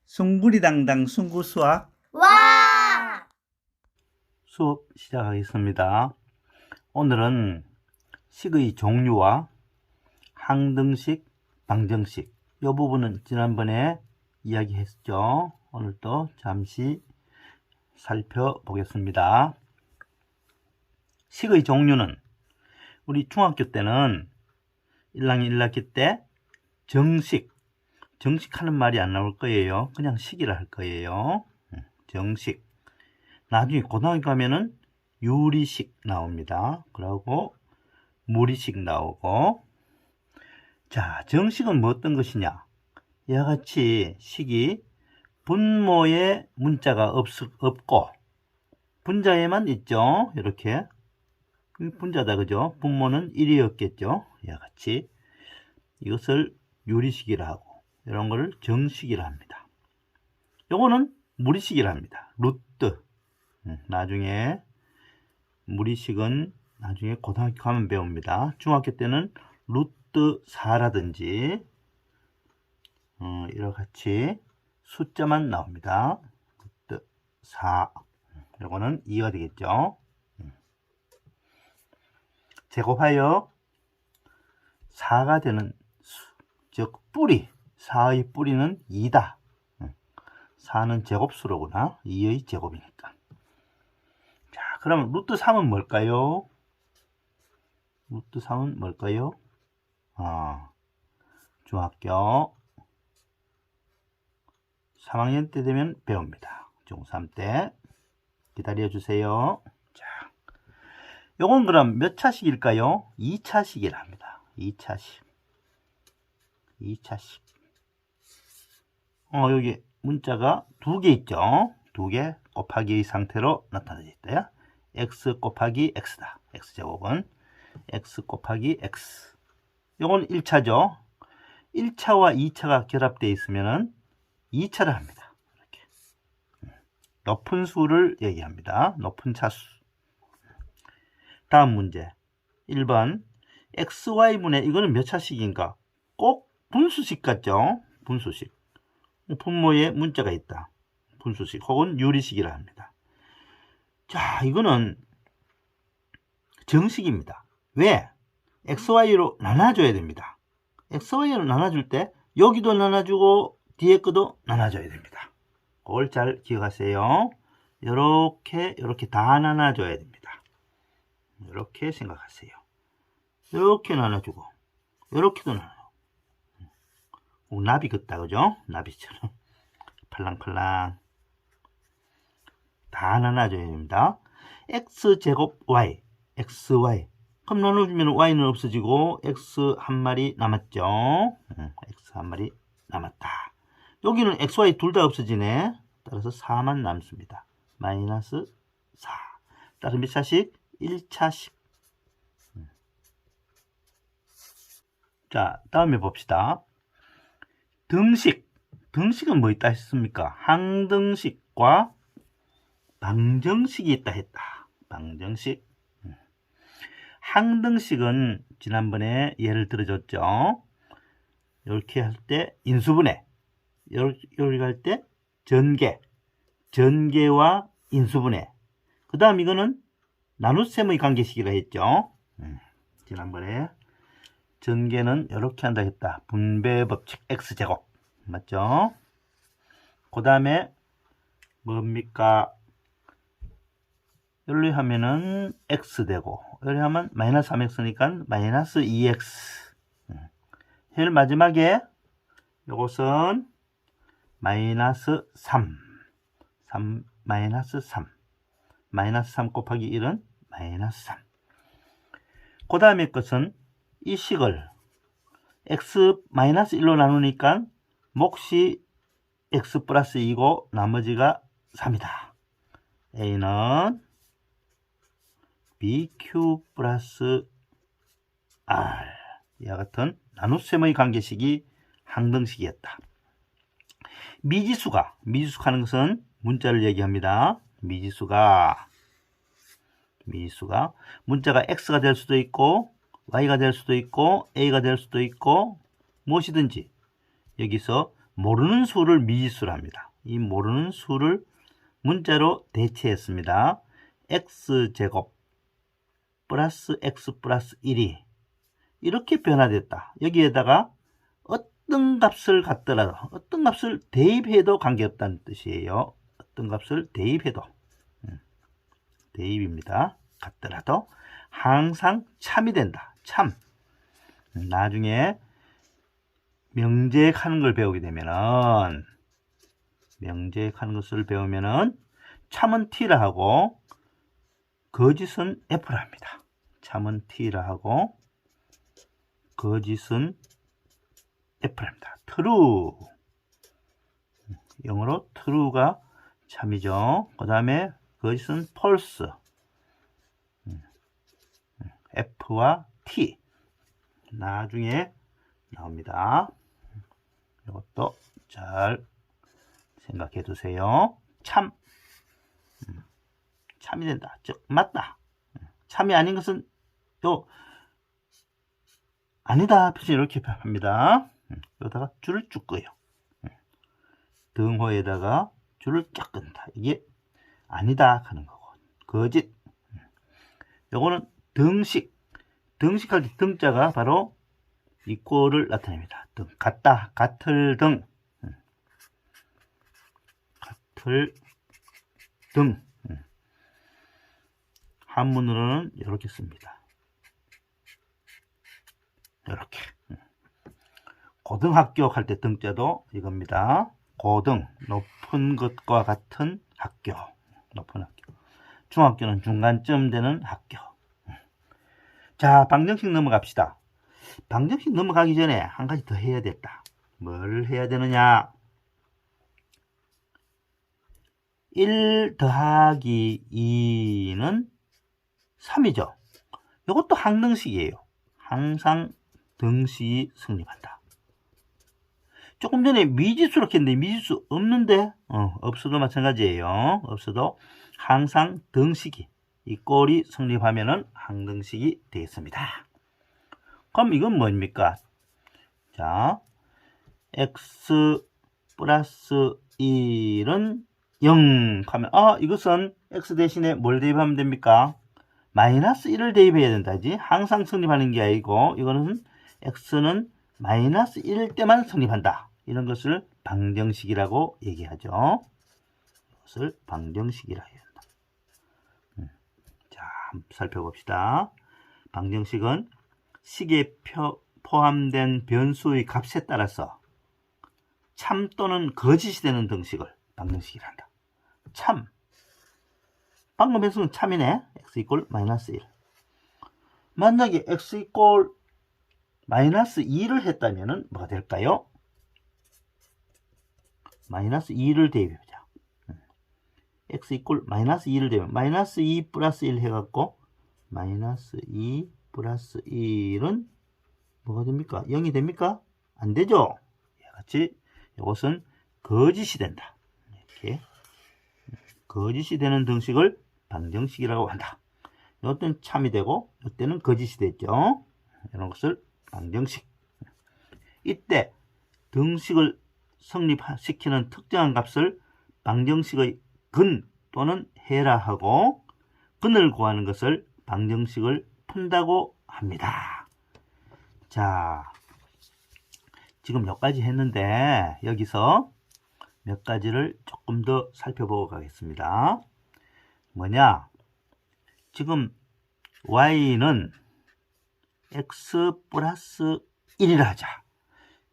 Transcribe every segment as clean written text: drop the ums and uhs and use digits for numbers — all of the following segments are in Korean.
숭구리당당 숭구수학 와! 수업 시작하겠습니다. 오늘은 식의 종류와 항등식, 방정식 이 부분은 지난번에 이야기했죠. 오늘도 잠시 살펴보겠습니다. 식의 종류는 우리 중학교 때는 1학년 1학기 때 정식하는 말이 안 나올 거예요. 그냥 식이라 할 거예요. 정식. 나중에 고등학교 가면은 유리식 나옵니다. 그리고 무리식 나오고. 자, 정식은 뭐 어떤 것이냐? 이와 같이 식이 분모에 문자가 없고 분자에만 있죠. 이렇게 분자다, 그죠? 분모는 1이었겠죠. 이와 같이 이것을 유리식이라 하고 이런 거를 정식이라 합니다. 요거는 무리식이라 합니다. 루트. 나중에 무리식은 나중에 고등학교 가면 배웁니다. 중학교 때는 루트 4라든지 이와 같이 숫자만 나옵니다. 루트 4. 요거는 2가 되겠죠. 제곱하여 4가 되는 수, 즉 뿌리. 4의 뿌리는 2다. 4는 제곱수로구나. 2의 제곱이니까. 자, 그럼 루트 3은 뭘까요? 루트 3은 뭘까요? 중학교 3학년 때 되면 배웁니다. 중3 때 기다려주세요. 자, 요건 그럼 몇 차식일까요? 2차식이라 합니다. 2차식. 여기 문자가 2개 있죠. 2개 곱하기의 상태로 나타나져 있다. x 곱하기 x다. x제곱은 x 곱하기 x. 요건 1차죠. 1차와 2차가 결합되어 있으면 2차를 합니다. 이렇게. 높은 수를 얘기합니다. 높은 차수. 다음 문제 1번 xy분의 이거는 몇 차식인가? 꼭 분수식 같죠? 분수식. 분모에 문자가 있다. 분수식 혹은 유리식이라 합니다. 자, 이거는 정식입니다. 왜? xy로 나눠줘야 됩니다. xy로 나눠줄 때 여기도 나눠주고 뒤에 것도 나눠줘야 됩니다. 그걸 잘 기억하세요. 이렇게 다 나눠줘야 됩니다. 이렇게 생각하세요. 이렇게 나눠주고 이렇게도 나눠. 나비 같다, 그죠? 나비처럼 팔랑팔랑 다 나눠줘야 됩니다. x제곱 y, xy. 그럼 나눠주면 y는 없어지고 x 한 마리 남았죠. x 한 마리 남았다. 여기는 xy 둘 다 없어지네. 따라서 4만 남습니다. 마이너스 4. 따라서 몇 차식? 1차식. 자, 다음에 봅시다. 등식은 뭐 있다 했습니까? 항등식과 방정식이 있다 했다. 방정식. 항등식은 지난번에 예를 들어줬죠. 이렇게 할 때 인수분해, 이렇게 할 때 전개와 인수분해. 그 다음 이거는 나눗셈의 관계식이라 했죠. 지난번에 전개는 이렇게 한다 했다. 분배법칙 x제곱. 맞죠? 그 다음에 뭡니까? 여기 하면은 x 되고 여기 하면 마이너스 3x니까 마이너스 2x. 제일 마지막에 이것은 마이너스 3. 마이너스 3. 마이너스 3 곱하기 1은 마이너스 3. 그 다음에 것은 이 식을 x 마이너스 1로 나누니까 몫이 x 플러스 2고 나머지가 3이다. a는 bq 플러스 r. 이와 같은 나눗셈의 관계식이 항등식이었다. 미지수가 하는 것은 문자를 얘기합니다. 미지수가 문자가 x가 될 수도 있고 y가 될 수도 있고 a가 될 수도 있고 무엇이든지 여기서 모르는 수를 미지수로 합니다. 이 모르는 수를 문자로 대체했습니다. x제곱 플러스 x 플러스 1이 이렇게 변화됐다. 여기에다가 어떤 값을 갖더라도 어떤 값을 대입해도 관계없다는 뜻이에요. 어떤 값을 대입해도 대입입니다. 같더라도 항상 참이 된다. 참. 나중에 명제하는 걸 배우게 되면은 명제하는 것을 배우면은 참은 t라 하고 거짓은 f라 합니다. 참은 t라 하고 거짓은 f라 합니다. true. 영어로 true가 참이죠. 그 다음에 거짓은 false. f와 t. 나중에 나옵니다. 이것도 잘 생각해 두세요. 참. 참이 된다. 즉, 맞다. 참이 아닌 것은 또 아니다. 표시 이렇게 합니다. 여기다가 줄을 쭉 꺼요. 등호에다가 줄을 쫙 끈다. 이게 아니다 하는 거고. 거짓. 요거는 등식. 등식할 때 등자가 바로 이 꼴을 나타냅니다. 등. 같다. 같을 등. 같을 등. 한문으로는 이렇게 씁니다. 이렇게. 고등학교 할 때 등자도 이겁니다. 고등, 높은 것과 같은 학교. 높은 학교. 중학교는 중간쯤 되는 학교. 자, 방정식 넘어갑시다. 방정식 넘어가기 전에 한 가지 더 해야 됐다. 뭘 해야 되느냐? 1 더하기 2는 3이죠. 이것도 항등식이에요. 항상 등식이 성립한다. 조금 전에 미지수로 했는데 미지수 없는데 없어도 마찬가지예요. 없어도 항상 등식이 이 꼴이 성립하면은 항등식이 되겠습니다. 그럼 이건 뭡니까? 자, x 플러스 1은 0 하면 이것은 x 대신에 뭘 대입하면 됩니까? 마이너스 1을 대입해야 된다지. 항상 성립하는 게 아니고 이거는 x는 마이너스 1일 때만 성립한다. 이런 것을 방정식이라고 얘기하죠. 이것을 방정식이라고 해야 한다. 자, 한번 살펴봅시다. 방정식은 식에 포함된 변수의 값에 따라서 참 또는 거짓이 되는 등식을 방정식이라 한다. 참. 방금 변수는 참이네. x 이꼴 마이너스 1. 만약에 x 이꼴 마이너스 2를 했다면 뭐가 될까요? 마이너스 2를 대입해보자. x 이꼴 마이너스 2를 대입하면 마이너스 2 플러스 1 해갖고 마이너스 2 플러스 1은 뭐가 됩니까? 0이 됩니까? 안 되죠? 같이 이것은 거짓이 된다. 이렇게 거짓이 되는 등식을 방정식이라고 한다. 이때는 참이 되고 이때는 거짓이 됐죠. 이런 것을 방정식. 이때 등식을 성립시키는 특정한 값을 방정식의 근 또는 해라 하고 근을 구하는 것을 방정식을 푼다고 합니다. 자, 지금 여기까지 했는데 여기서 몇 가지를 조금 더 살펴보고 가겠습니다. 뭐냐? 지금 y는 x 플러스 1이라 하자.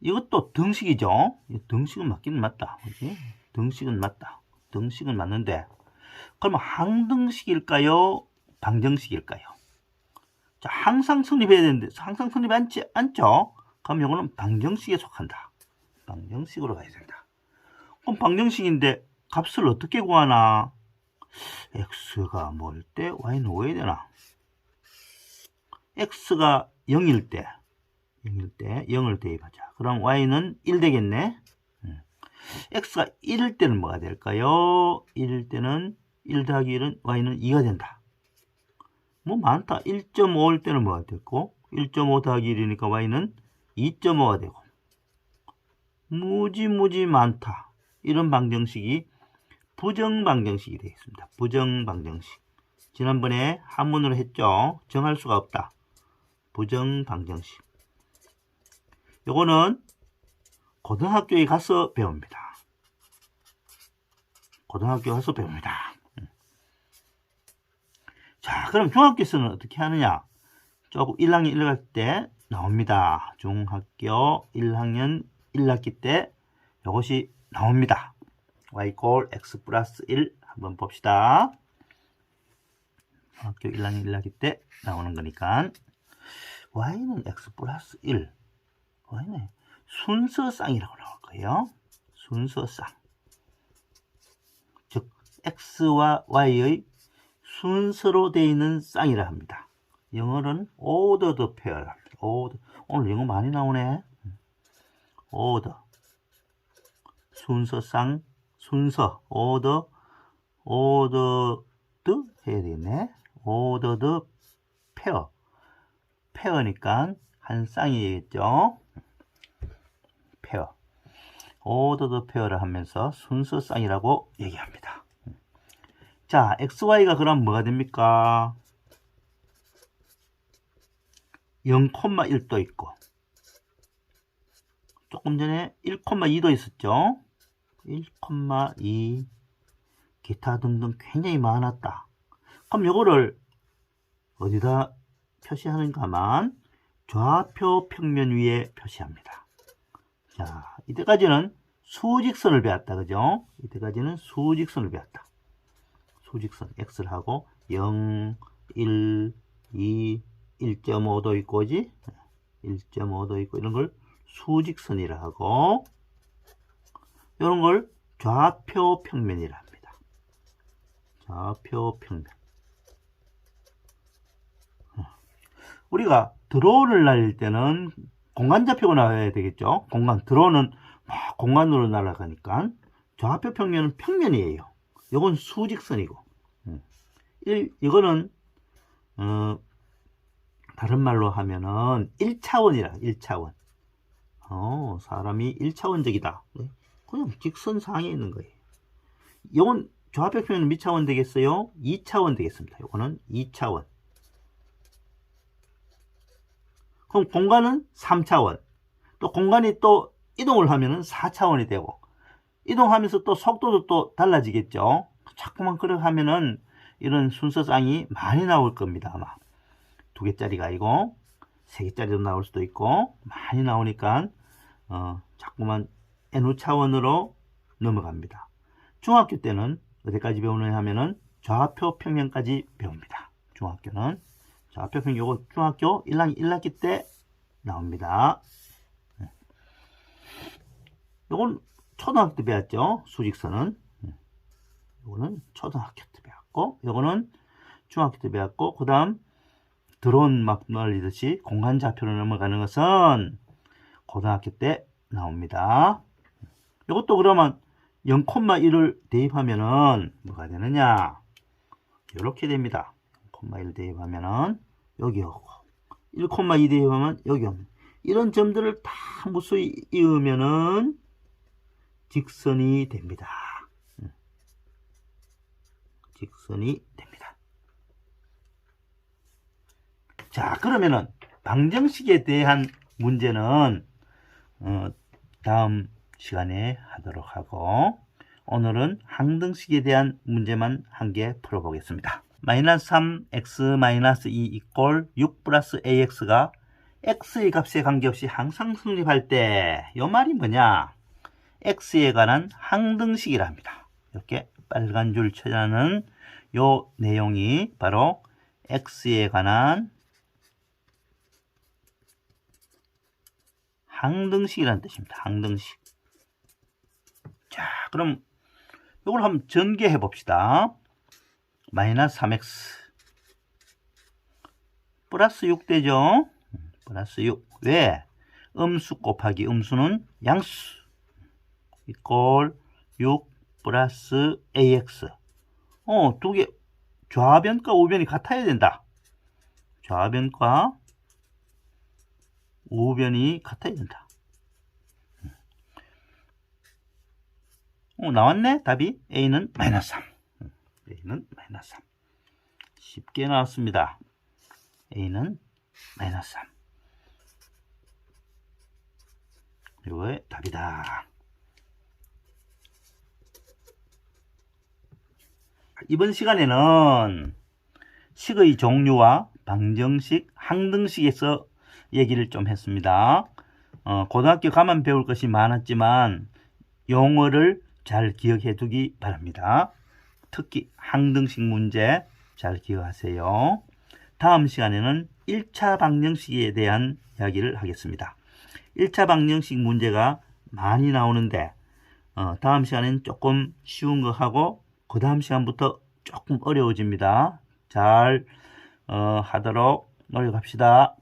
이것도 등식이죠. 등식은 맞긴 맞다. 그치? 등식은 맞다. 등식은 맞는데 그러면 항등식일까요? 방정식일까요? 자, 항상 성립해야 되는데 항상 성립하지 않죠? 그럼 이거는 방정식에 속한다. 방정식으로 가야 된다. 그럼 방정식인데 값을 어떻게 구하나? x가 뭐일 때 y는 5해야 되나? x가 0일 때 0을 대입하자. 그럼 y는 1 되겠네. x가 1일 때는 뭐가 될까요? 1일 때는 1 더하기 1은 y는 2가 된다. 뭐 많다. 1.5일 때는 뭐가 됐고 1.5 더하기 1이니까 y는 2.5가 되고 무지 많다. 이런 방정식이 부정방정식이 되겠습니다. 부정방정식. 지난번에 한문으로 했죠. 정할 수가 없다. 부정방정식. 요거는 고등학교에 가서 배웁니다. 고등학교 가서 배웁니다. 자, 그럼 중학교에서는 어떻게 하느냐? 조금 1학년 1학기 때 나옵니다. 중학교 1학년 1학기 때 이것이 나옵니다. y equal x 플러스 1 한번 봅시다. 중학교 1학년 1학기 때 나오는 거니까 y는 x 플러스 1. y는 순서쌍이라고 나올 거예요. 순서쌍. 즉 x와 y의 순서로 되어 있는 쌍이라 합니다. 영어는 ordered pair. 오늘 영어 많이 나오네. order. 순서쌍, 순서, ordered 해야 되겠네. ordered pair. 페어니까 한 쌍이겠죠. 페어. ordered pair를 하면서 순서 쌍이라고 얘기합니다. 자, xy가 그럼 뭐가 됩니까? 0,1도 있고 조금 전에 1,2도 있었죠. 1,2 기타 등등 굉장히 많았다. 그럼 이거를 어디다 표시하는가만 좌표 평면 위에 표시합니다. 자, 이때까지는 수직선을 배웠다. 그죠? 이때까지는 수직선을 배웠다. 수직선 x를 하고 0, 1, 2, 1.5도 있고, 그지? 1.5도 있고, 이런 걸 수직선이라 하고, 이런 걸 좌표 평면이라 합니다. 좌표 평면. 우리가 드론을 날릴 때는 공간 좌표가 나와야 되겠죠? 드론은 막 공간으로 날아가니까 좌표 평면은 평면이에요. 이건 수직선이고, 이거는 다른 말로 하면은 1차원이라. 1차원. 사람이 1차원적이다. 그냥 직선상에 있는 거예요. 이건 좌표 평면은 몇 차원 되겠어요? 2차원 되겠습니다. 이거는 2차원. 그럼 공간은 3차원. 또 공간이 또 이동을 하면은 4차원이 되고, 이동하면서 또 속도도 또 달라지겠죠. 자꾸만 그렇게 하면은 이런 순서쌍이 많이 나올 겁니다. 아마 2개짜리가 아니고 3개짜리도 나올 수도 있고 많이 나오니까 자꾸만 n 차원으로 넘어갑니다. 중학교 때는 어디까지 배우느냐 하면은 좌표 평면까지 배웁니다. 중학교는 좌표 평면, 요거 중학교 1학년 1학기 때 나옵니다. 요건 초등학교 때 배웠죠. 수직선은. 요거는 초등학교 때 배웠고, 요거는 중학교 때 배웠고, 그 다음 드론 막 날리듯이 공간 좌표로 넘어가는 것은 고등학교 때 나옵니다. 이것도 그러면 0,1을 대입하면은 뭐가 되느냐? 이렇게 됩니다. 0,1 대입하면은 여기 오고, 1,2 대입하면 여기 오면, 이런 점들을 다 무수히 이으면은 직선이 됩니다. 직선이 됩니다. 자, 그러면은 방정식에 대한 문제는 다음 시간에 하도록 하고, 오늘은 항등식에 대한 문제만 한 개 풀어보겠습니다. 마이너스 3x 마이너스 2 이꼴 6 플러스 ax가 x의 값에 관계없이 항상 성립할 때, 이 말이 뭐냐? x에 관한 항등식이라 합니다. 이렇게 빨간 줄 쳐자는 요 내용이 바로 x에 관한 항등식이라는 뜻입니다. 항등식. 자, 그럼 이걸 한번 전개해 봅시다. 마이너스 3x 플러스 6 되죠? 플러스 6. 왜? 음수 곱하기 음수는 양수. 이꼴 6 플러스 ax. 두 개 좌변과 우변이 같아야 된다. 좌변과 우변이 같아야 된다. 나왔네. 답이 A는 마이너스 3. A는 마이너스 3. 쉽게 나왔습니다. A는 마이너스 3. 이거의 답이다. 이번 시간에는 식의 종류와 방정식, 항등식에서 얘기를 좀 했습니다. 고등학교 가면 배울 것이 많았지만 용어를 잘 기억해 두기 바랍니다. 특히 항등식 문제 잘 기억하세요. 다음 시간에는 1차 방정식에 대한 이야기를 하겠습니다. 1차 방정식 문제가 많이 나오는데 다음 시간에는 조금 쉬운 거 하고 그 다음 시간부터 조금 어려워집니다. 잘 하도록 노력합시다.